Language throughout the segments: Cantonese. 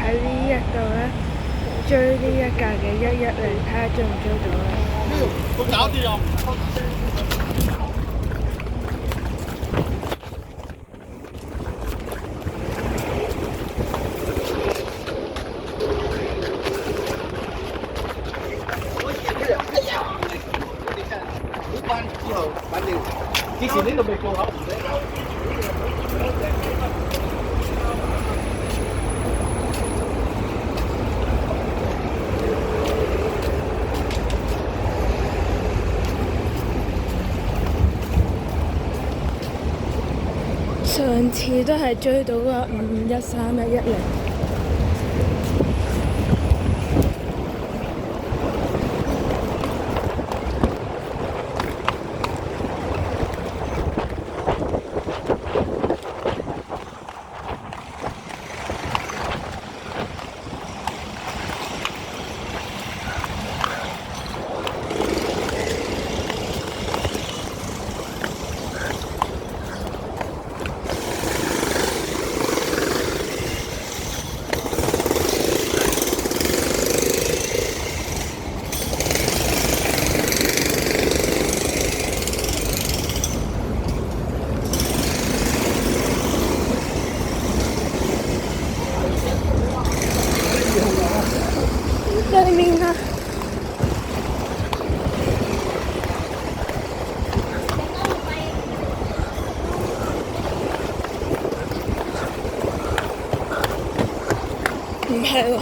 喺呢一度咧追呢一架嘅110，睇下追唔追到咧。都搞啲啊！之後反正之前呢度未過口唔使搞。上次都係追到個513-110。對面啊！唔係喎。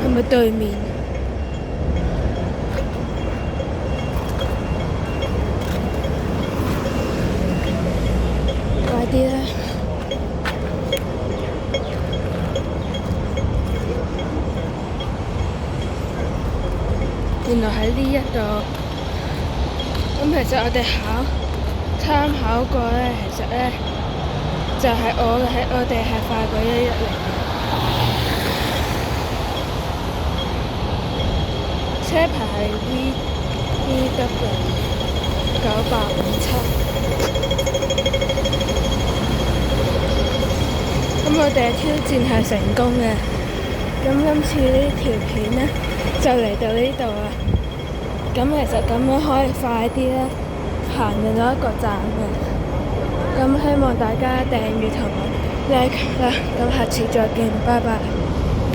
係咪對面？快啲啦！原來喺呢一度。咁其實我哋參考過咧，其實咧就係我哋係快過110。車牌係 VW 9857。咁我哋嘅挑戰係成功嘅。咁今次呢條片呢，就嚟到呢度啦。咁其實咁樣可以快啲咧行到一個站嘅。咁希望大家訂閱同埋 like 啦。咁下次再見，拜拜。